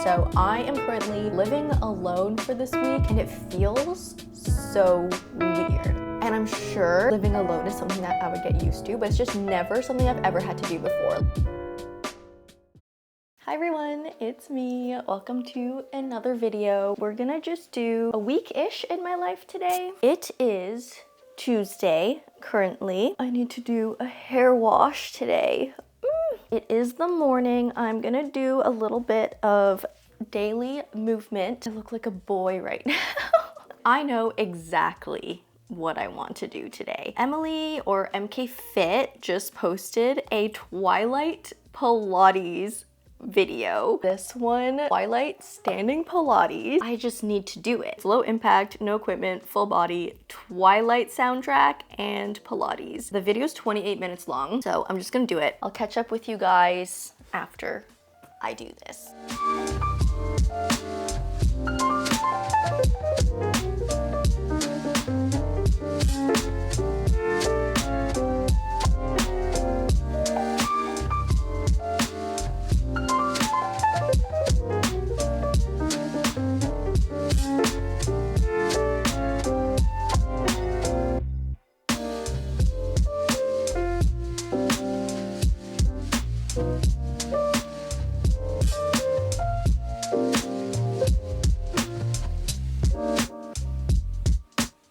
So I am currently living alone for this week and it feels so weird. And I'm sure living alone is something that I would get used to, but it's just never something I've ever had to do before. Hi everyone, it's me. Welcome to another video. We're gonna just do a week-ish in my life today. It is Tuesday currently. I need to do a hair wash today. It is the morning. I'm gonna do a little bit of daily movement. I look like a boy right now. I know exactly what I want to do today. Emily or MK Fit just posted a Twilight Pilates video. This one, Twilight standing Pilates. I just need to do it. It's low impact, no equipment, full body, Twilight soundtrack, and Pilates. The video is 28 minutes long, so I'm just gonna do it. I'll catch up with you guys after I do this.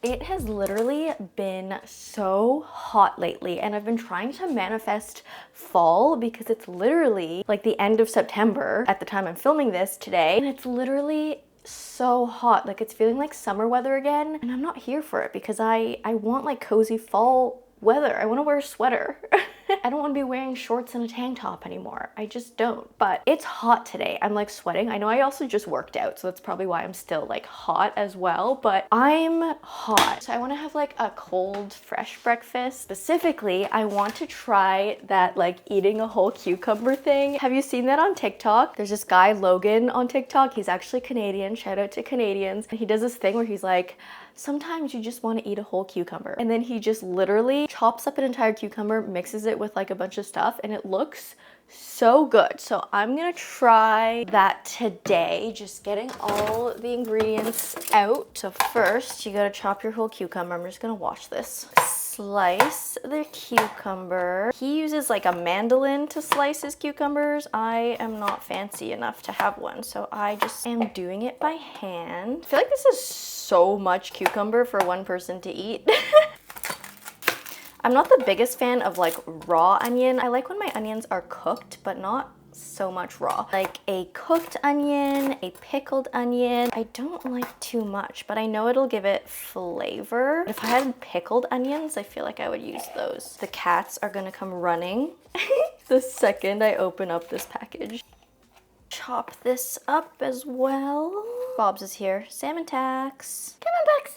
It has literally been so hot lately and I've been trying to manifest fall because it's literally like the end of September at the time I'm filming this today, and it's literally so hot. Like it's feeling like summer weather again, and I'm not here for it because I want like cozy fall weather. I want to wear a sweater. I don't want to be wearing shorts and a tank top anymore. I just don't. But it's hot today. I'm like sweating. I know I also just worked out, so that's probably why I'm still like hot as well, but I'm hot. So I want to have like a cold, fresh breakfast. Specifically, I want to try that like eating a whole cucumber thing. Have you seen that on TikTok? There's this guy, Logan, on TikTok. He's actually Canadian. Shout out to Canadians. And he does this thing where he's like, sometimes you just want to eat a whole cucumber. And then he just literally chops up an entire cucumber, mixes it with like a bunch of stuff, and it looks so good. So I'm gonna try that today, just getting all the ingredients out. So first, you gotta chop your whole cucumber. I'm just gonna wash this. Slice the cucumber. He uses like a mandolin to slice his cucumbers. I am not fancy enough to have one, so I just am doing it by hand. I feel like this is so much cucumber for one person to eat. I'm not the biggest fan of like raw onion. I like when my onions are cooked, but not so much raw. Like a cooked onion, a pickled onion. I don't like too much, but I know it'll give it flavor. If I had pickled onions, I feel like I would use those. The cats are gonna come running the second I open up this package. Chop this up as well. Bob's is here. Salmon tax. Come on, Bugs.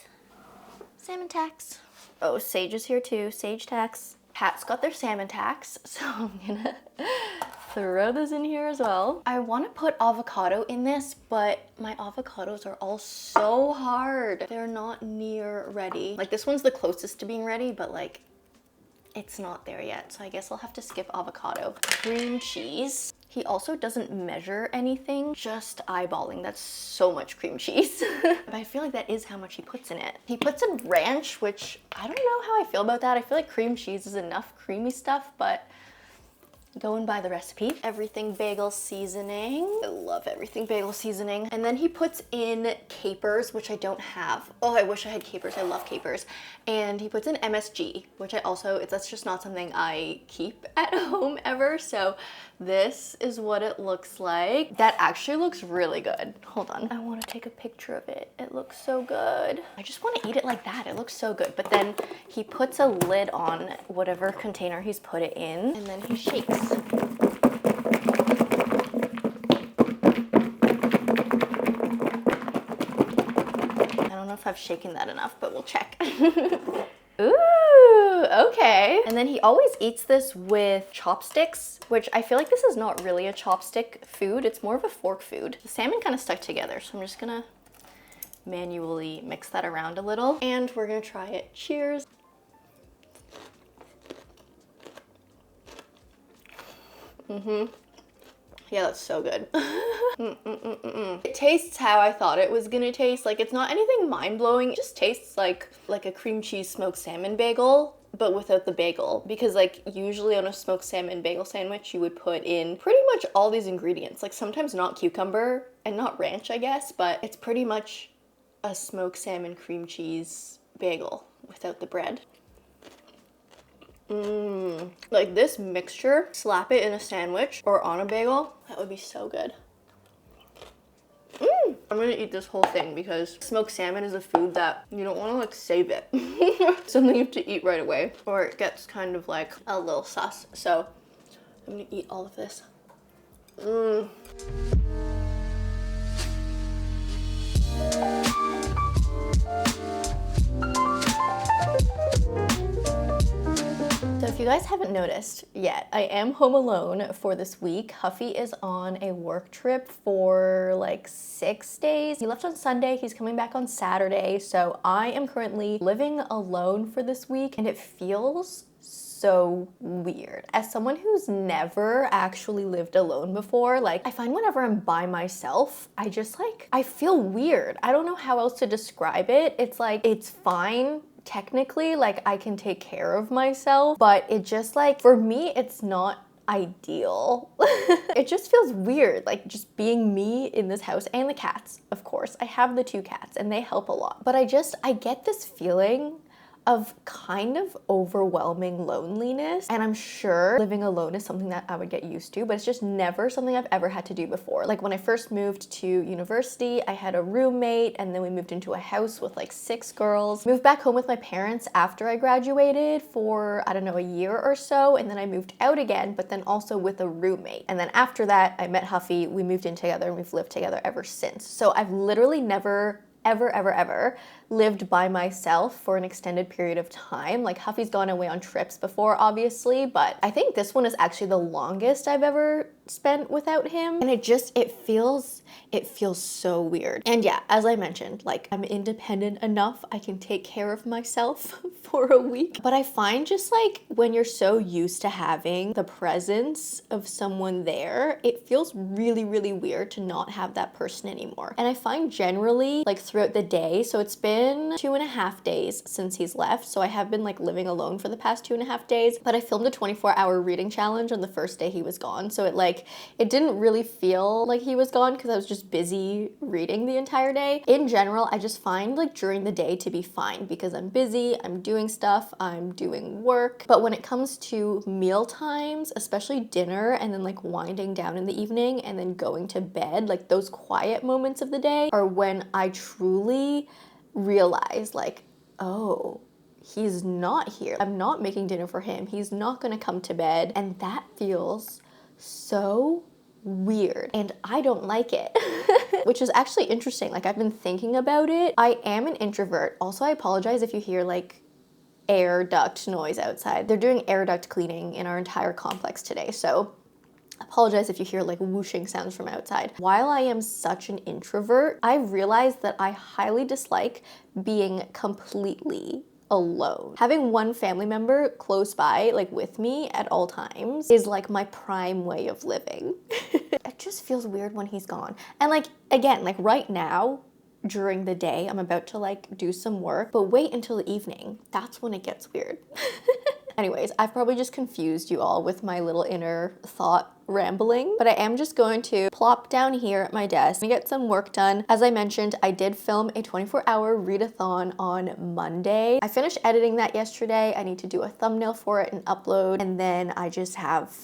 Salmon tax. Oh, Sage is here too. Sage tax. Pat's got their salmon tax, so I'm gonna throw this in here as well. I want to put avocado in this, but my avocados are all so hard. They're not near ready. Like this one's the closest to being ready, but like it's not there yet. So I guess I'll have to skip avocado. Cream cheese. He also doesn't measure anything, just eyeballing. That's so much cream cheese. But I feel like that is how much he puts in it. He puts in ranch, which I don't know how I feel about that. I feel like cream cheese is enough creamy stuff, but going by the recipe. Everything bagel seasoning. I love everything bagel seasoning. And then he puts in capers, which I don't have. Oh, I wish I had capers. I love capers. And he puts in MSG, which I also, that's just not something I keep at home ever. So this is what it looks like. That actually looks really good. Hold on. I want to take a picture of it. It looks so good. I just want to eat it like that. It looks so good. But then he puts a lid on whatever container he's put it in, and then he shakes. I don't know if I've shaken that enough, but we'll check. Ooh, okay. And then he always eats this with chopsticks, which I feel like this is not really a chopstick food. It's more of a fork food. The salmon kind of stuck together, so I'm just gonna manually mix that around a little. And we're gonna try it. Cheers. Yeah, that's so good. It tastes how I thought it was gonna taste. Like, it's not anything mind-blowing. It just tastes like a cream cheese smoked salmon bagel, but without the bagel. Because like usually on a smoked salmon bagel sandwich, you would put in pretty much all these ingredients. Like sometimes not cucumber and not ranch, I guess, but it's pretty much a smoked salmon cream cheese bagel without the bread. Like this mixture, slap it in a sandwich or on a bagel, that would be so good. I'm gonna eat this whole thing because smoked salmon is a food that you don't want to like save it. Something you have to eat right away or it gets kind of like a little sus. So I'm gonna eat all of this. So if you guys haven't noticed yet, I am home alone for this week. Huffy is on a work trip for like 6 days. He left on Sunday, he's coming back on Saturday. So I am currently living alone for this week and it feels so weird. As someone who's never actually lived alone before, like I find whenever I'm by myself, I feel weird. I don't know how else to describe it. It's like, it's fine. Technically, like I can take care of myself, but it just like, for me, it's not ideal. It just feels weird, like just being me in this house and the cats, of course. I have the 2 cats and they help a lot, but I get this feeling of kind of overwhelming loneliness. And I'm sure living alone is something that I would get used to, but it's just never something I've ever had to do before. Like when I first moved to university, I had a roommate and then we moved into a house with like 6 girls. Moved back home with my parents after I graduated for, I don't know, a year or so. And then I moved out again, but then also with a roommate. And then after that, I met Huffy, we moved in together and we've lived together ever since. So I've literally never ever lived by myself for an extended period of time. Like Huffy's gone away on trips before, obviously, but I think this one is actually the longest I've ever spent without him. And it feels so weird. And yeah, as I mentioned, like I'm independent enough, I can take care of myself for a week. But I find just like when you're so used to having the presence of someone there, it feels really, really weird to not have that person anymore. And I find generally like throughout the day, so it's been 2.5 days since he's left. So I have been like living alone for the past 2.5 days, but I filmed a 24-hour reading challenge on the first day he was gone. So it didn't really feel like he was gone because I was just busy reading the entire day. In general, I just find like during the day to be fine because I'm busy, I'm doing stuff, I'm doing work. But when it comes to meal times, especially dinner and then like winding down in the evening and then going to bed, like those quiet moments of the day are when I truly realize like, oh, he's not here. I'm not making dinner for him. He's not gonna come to bed. And that feels so weird and I don't like it. Which is actually interesting. Like I've been thinking about it. I am an introvert. Also, I apologize if you hear like air duct noise outside. They're doing air duct cleaning in our entire complex today. So apologize if you hear like whooshing sounds from outside. While I am such an introvert, I realized that I highly dislike being completely alone. Having one family member close by, like with me at all times, is like my prime way of living. It just feels weird when he's gone. And like, again, like right now, during the day, I'm about to like do some work, but wait until the evening. That's when it gets weird. Anyways, I've probably just confused you all with my little inner thought rambling, but I am just going to plop down here at my desk and get some work done. As I mentioned, I did film a 24-hour readathon on Monday. I finished editing that yesterday. I need to do a thumbnail for it and upload, and then I just have,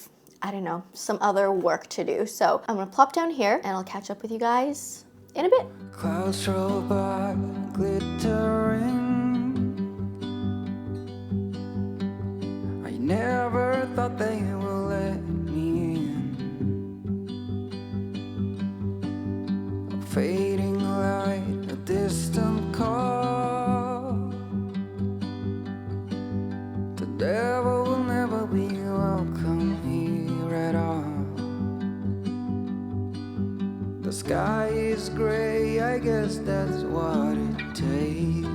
I don't know, some other work to do. So I'm gonna plop down here and I'll catch up with you guys in a bit. Clouds roll by, glittering. I never thought they would let me in. A fading light, a distant call. The devil will never be welcome here at all. The sky is gray, I guess that's what it takes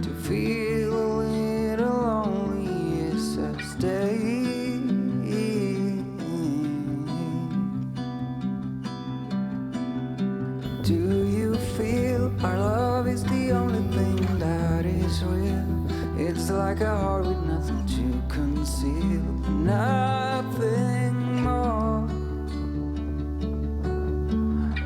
to feel a little lonely, yes I stay. Do you feel our love is the only thing that is real? It's like a heart with nothing to conceal, nothing more.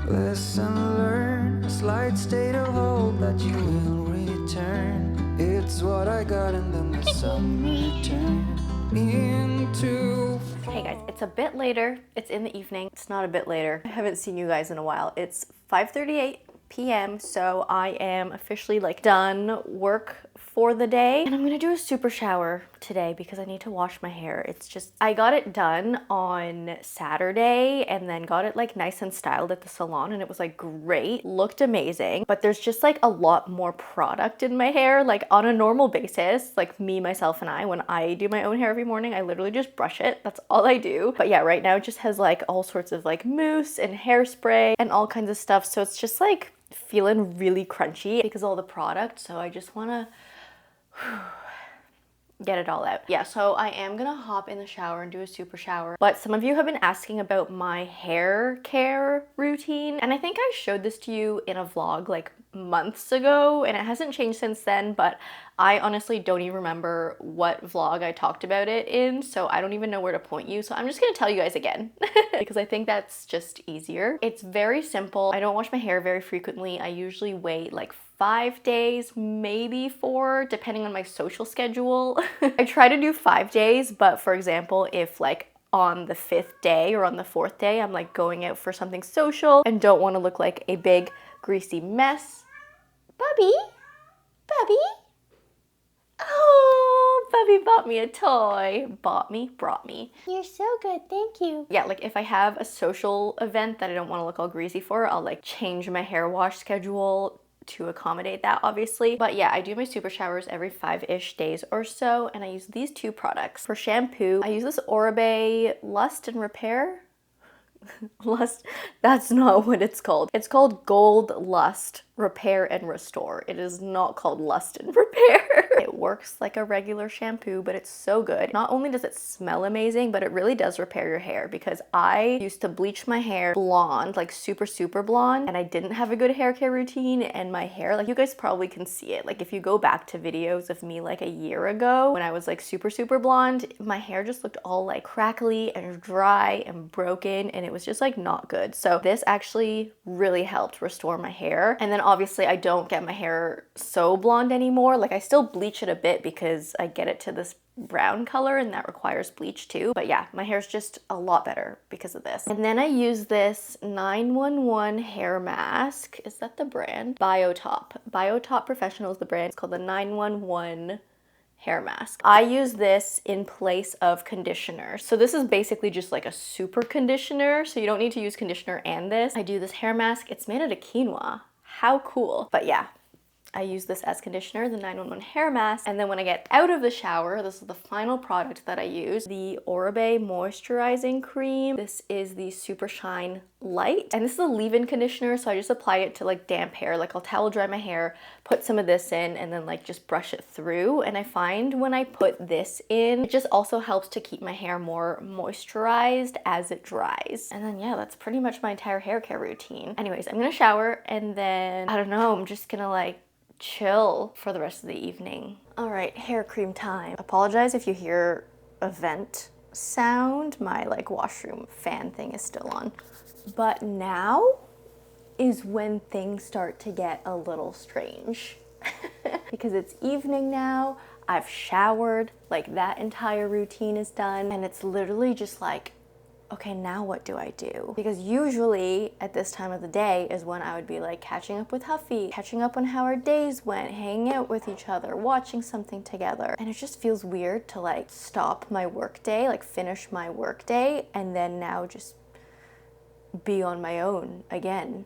Lesson learned, a slight state of hope that you will return. It's what I got and then the sun returned into. Hey guys, it's a bit later. It's in the evening. It's not a bit later. I haven't seen you guys in a while. It's 5:38 p.m. so I am officially like done work for the day, and I'm gonna do a super shower today because I need to wash my hair. It's just, I got it done on Saturday and then got it like nice and styled at the salon, and it was like great, looked amazing, but there's just like a lot more product in my hair. Like on a normal basis, like me, myself, and I, when I do my own hair every morning, I literally just brush it. That's all I do. But yeah, right now it just has like all sorts of like mousse and hairspray and all kinds of stuff, so it's just like feeling really crunchy because of all the product. So I just wanna get it all out. Yeah, so I am gonna hop in the shower and do a super shower. But some of you have been asking about my hair care routine, and I think I showed this to you in a vlog like months ago, and it hasn't changed since then, but I honestly don't even remember what vlog I talked about it in, so I don't even know where to point you. So I'm just gonna tell you guys again because I think that's just easier. It's very simple. I don't wash my hair very frequently. I usually wait like 5 days, maybe 4, depending on my social schedule. I try to do 5 days, but for example, if like on the 5th day or on the 4th day, I'm like going out for something social and don't want to look like a big greasy mess. Bubby? Bubby? Oh, Bubby bought me a toy. Bought me, brought me. You're so good, thank you. Yeah, like if I have a social event that I don't want to look all greasy for, I'll like change my hair wash schedule to accommodate that, obviously. But yeah, I do my super showers every 5-ish days or so, and I use these 2 products. For shampoo, I use this Oribe Lust and Repair. Lust, that's not what it's called. It's called Gold Lust Repair and Restore. It is not called Lust and Repair. It works like a regular shampoo, but it's so good. Not only does it smell amazing, but it really does repair your hair, because I used to bleach my hair blonde, like super, super blonde, and I didn't have a good hair care routine, and my hair, like you guys probably can see it. Like if you go back to videos of me like a year ago when I was like super, super blonde, my hair just looked all like crackly and dry and broken, and it was just like not good. So this actually really helped restore my hair. And then obviously I don't get my hair so blonde anymore. Like I still bleach it a bit because I get it to this brown color, and that requires bleach too. But yeah, my hair's just a lot better because of this. And then I use this 911 hair mask. Is that the brand? Biotop. Biotop Professional is the brand. It's called the 911 hair mask. I use this in place of conditioner. So this is basically just like a super conditioner, so you don't need to use conditioner and this. I do this hair mask. It's made out of quinoa. How cool. But yeah, I use this as conditioner, the 911 hair mask. And then when I get out of the shower, this is the final product that I use, the Oribe Moisturizing Cream. This is the Super Shine Light. And this is a leave-in conditioner, so I just apply it to like damp hair. Like I'll towel dry my hair, put some of this in, and then like just brush it through. And I find when I put this in, it just also helps to keep my hair more moisturized as it dries. And then yeah, that's pretty much my entire hair care routine. Anyways, I'm gonna shower, and then I don't know, I'm just gonna like chill for the rest of the evening. All right, hair cream time. Apologize if you hear a vent sound. My like washroom fan thing is still on. But now is when things start to get a little strange because it's evening now. I've showered, like that entire routine is done, and it's literally just like, okay, now what do I do? Because usually at this time of the day is when I would be like catching up with Huffy, catching up on how our days went, hanging out with each other, watching something together. And it just feels weird to like stop my work day, like finish my work day, and then now just be on my own again.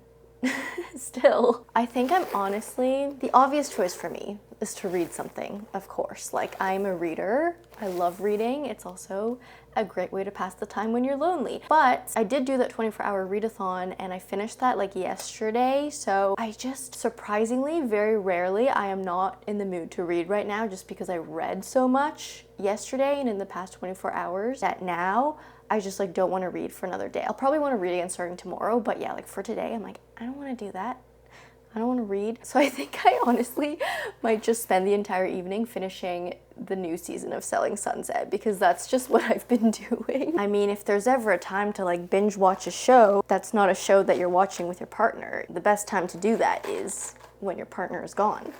Still. I think I'm honestly, the obvious choice for me is to read something, of course. Like I'm a reader, I love reading. It's also a great way to pass the time when you're lonely. But I did do that 24-hour readathon, and I finished that like yesterday. So I just surprisingly, very rarely, I am not in the mood to read right now, just because I read so much yesterday and in the past 24 hours that now I just like don't want to read for another day. I'll probably want to read again starting tomorrow, but yeah, like for today, I'm like, I don't want to do that. I don't want to read. So I think I honestly might just spend the entire evening finishing the new season of Selling Sunset, because that's just what I've been doing. I mean, if there's ever a time to like binge watch a show that's not a show that you're watching with your partner, the best time to do that is when your partner is gone.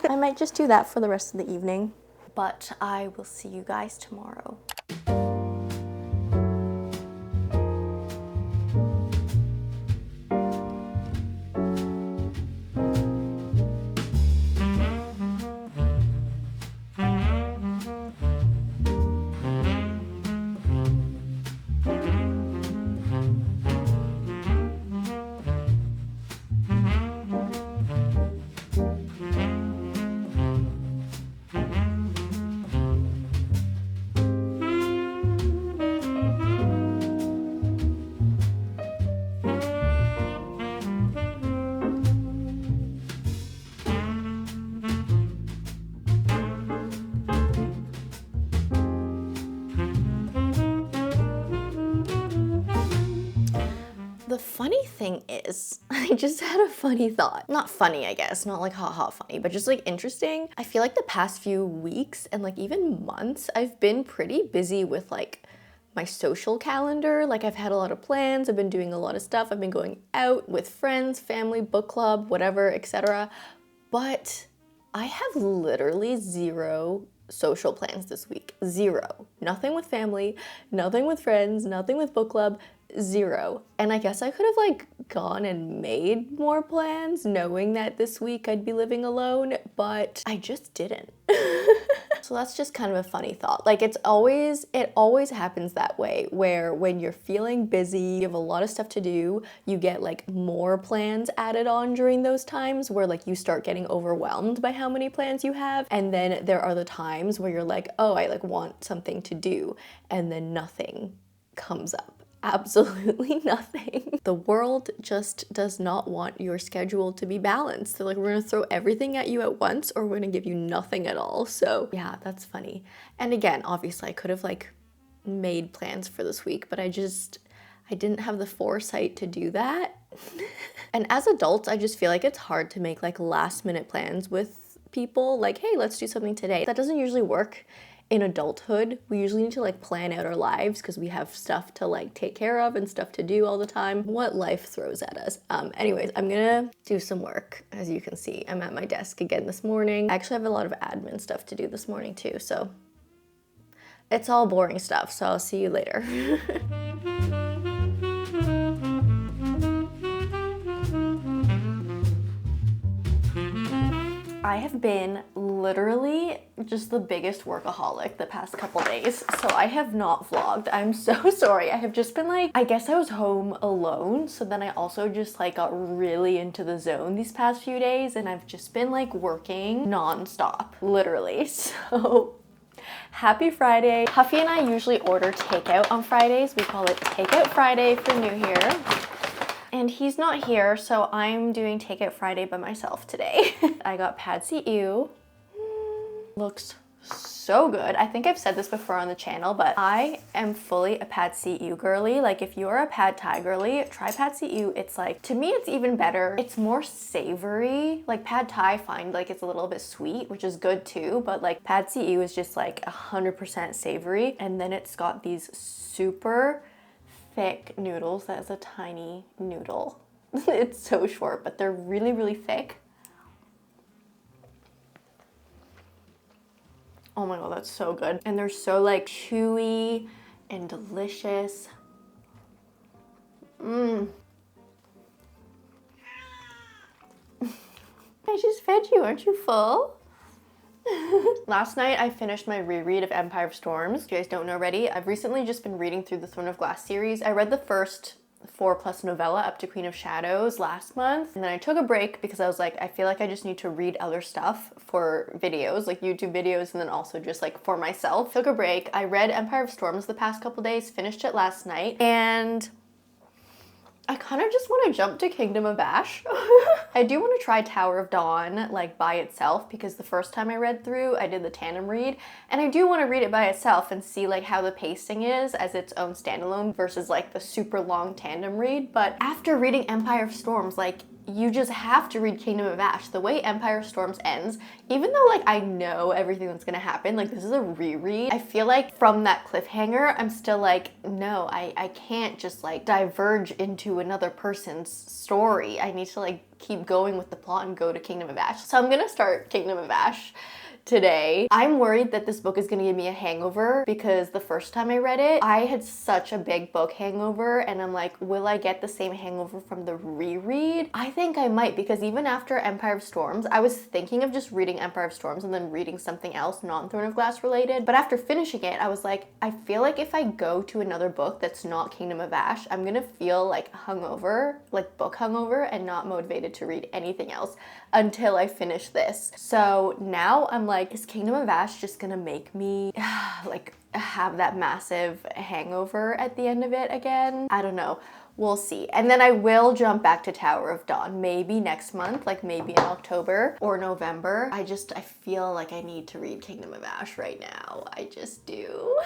I might just do that for the rest of the evening, but I will see you guys tomorrow. The funny thing is, I just had a funny thought. Not funny, I guess, not like haha funny, but just like interesting. I feel like the past few weeks and like even months, I've been pretty busy with like my social calendar. Like I've had a lot of plans, I've been doing a lot of stuff, I've been going out with friends, family, book club, whatever, etc. But I have literally zero social plans this week. Zero. Nothing with family, nothing with friends, nothing with book club, zero. And I guess I could have like gone and made more plans knowing that this week I'd be living alone, but I just didn't. So that's just kind of a funny thought. Like it always happens that way, where when you're feeling busy, you have a lot of stuff to do, you get like more plans added on during those times where like you start getting overwhelmed by how many plans you have. And then there are the times where you're like, oh, I like want something to do, and then nothing comes up. Absolutely nothing. The world just does not want your schedule to be balanced. They're like, we're gonna throw everything at you at once, or we're gonna give you nothing at all. So yeah, that's funny. And again, obviously I could have like made plans for this week, but I didn't have the foresight to do that. And as adults, I just feel like it's hard to make like last minute plans with people. Like, hey, let's do something today. That doesn't usually work. In adulthood, we usually need to like plan out our lives because we have stuff to like take care of and stuff to do all the time. What life throws at us. Anyways, I'm gonna do some work. As you can see, I'm at my desk again this morning. I actually have a lot of admin stuff to do this morning too, so it's all boring stuff, so I'll see you later. I have been literally just the biggest workaholic the past couple days, so I have not vlogged. I'm so sorry. I have just been like, I guess I was home alone, so then I also just like got really into the zone these past few days, and I've just been like working non-stop, literally. So happy Friday. Huffy and I usually order takeout on Fridays. We call it Takeout Friday for New Year. And he's not here, so I'm doing Takeout Friday by myself today. I got pad see ew. Looks so good. I think I've said this before on the channel, but I am fully a pad see ew girly. Like if you're a pad thai girly, try pad see ew. It's like, to me, it's even better. It's more savory. Like pad thai, I find like it's a little bit sweet, which is good too, but like pad see ew is just like 100% savory. And then it's got these super thick noodles. That is a tiny noodle. It's so short, but they're really, really thick. Oh my god, that's so good. And they're so like chewy and delicious. I just fed you, aren't you full? Last night I finished my reread of Empire of Storms. If you guys don't know already, I've recently just been reading through the Throne of Glass series. I read the first 4+ novella up to Queen of Shadows last month, and then I took a break because I was like, I feel like I just need to read other stuff for videos, like YouTube videos, and then also just like for myself. Took a break. I read Empire of Storms the past couple days, finished it last night, and I kind of just want to jump to Kingdom of Ash. I do want to try Tower of Dawn like by itself because the first time I read through, I did the tandem read, and I do want to read it by itself and see like how the pacing is as its own standalone versus like the super long tandem read. But after reading Empire of Storms, like you just have to read Kingdom of Ash. The way Empire of Storms ends, even though like I know everything that's gonna happen, like this is a reread, I feel like from that cliffhanger, I'm still like, no, I can't just like diverge into another person's story. I need to like keep going with the plot and go to Kingdom of Ash. So I'm gonna start Kingdom of Ash today. I'm worried that this book is gonna give me a hangover because the first time I read it, I had such a big book hangover, and I'm like, will I get the same hangover from the reread? I think I might, because even after Empire of Storms, I was thinking of just reading Empire of Storms and then reading something else non-Throne of Glass related, but after finishing it, I was like, I feel like if I go to another book that's not Kingdom of Ash, I'm gonna feel like hungover, like book hungover, and not motivated to read anything else until I finish this. So now I'm like, is Kingdom of Ash just gonna make me like have that massive hangover at the end of it again? I don't know. We'll see. And then I will jump back to Tower of Dawn, maybe next month, like maybe in October or November. I feel like I need to read Kingdom of Ash right now. I just do.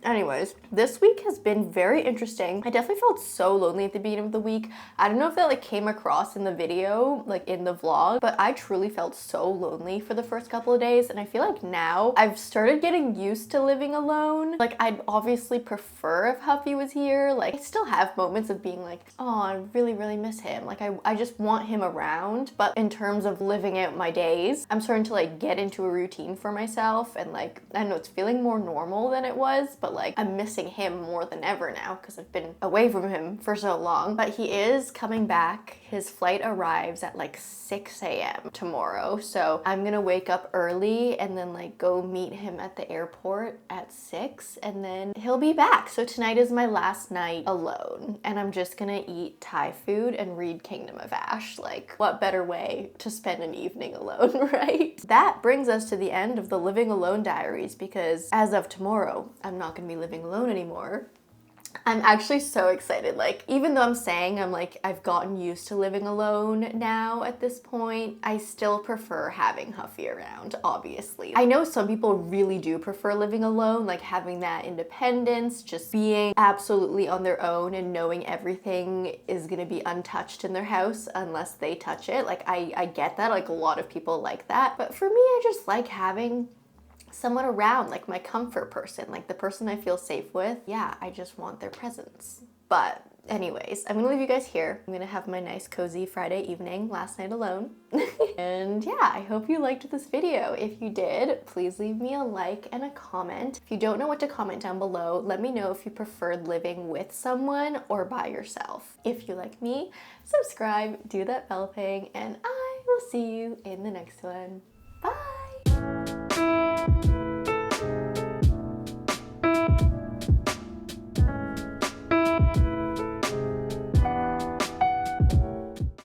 Anyways, this week has been very interesting. I definitely felt so lonely at the beginning of the week. I don't know if that like came across in the video, like in the vlog, but I truly felt so lonely for the first couple of days. And I feel like now I've started getting used to living alone. Like I'd obviously prefer if Huffy was here. Like I still have moments of being like, oh, I really, really miss him. Like I just want him around. But in terms of living out my days, I'm starting to like get into a routine for myself, and like, I don't know, it's feeling more normal than it was, but like I'm missing him more than ever now because I've been away from him for so long. But he is coming back. His flight arrives at like 6 a.m. tomorrow. So I'm gonna wake up early and then like go meet him at the airport at 6, and then he'll be back. So tonight is my last night alone, and I'm just gonna eat Thai food and read Kingdom of Ash. Like, what better way to spend an evening alone, right? That brings us to the end of the Living Alone diaries, because as of tomorrow, I'm not gonna be living alone anymore. I'm actually so excited. Like, even though I'm saying I'm like, I've gotten used to living alone now at this point, I still prefer having Huffy around, obviously. I know some people really do prefer living alone, like having that independence, just being absolutely on their own and knowing everything is gonna be untouched in their house unless they touch it. Like, I get that, like a lot of people like that. But for me, I just like having someone around, like my comfort person, like the person I feel safe with. Yeah, I just want their presence. But anyways, I'm gonna leave you guys here. I'm gonna have my nice cozy Friday evening, last night alone. And yeah, I hope you liked this video. If you did, please leave me a like and a comment. If you don't know what to comment down below, let me know if you preferred living with someone or by yourself. If you like me, subscribe, do that bell thing, and I will see you in the next one. Bye!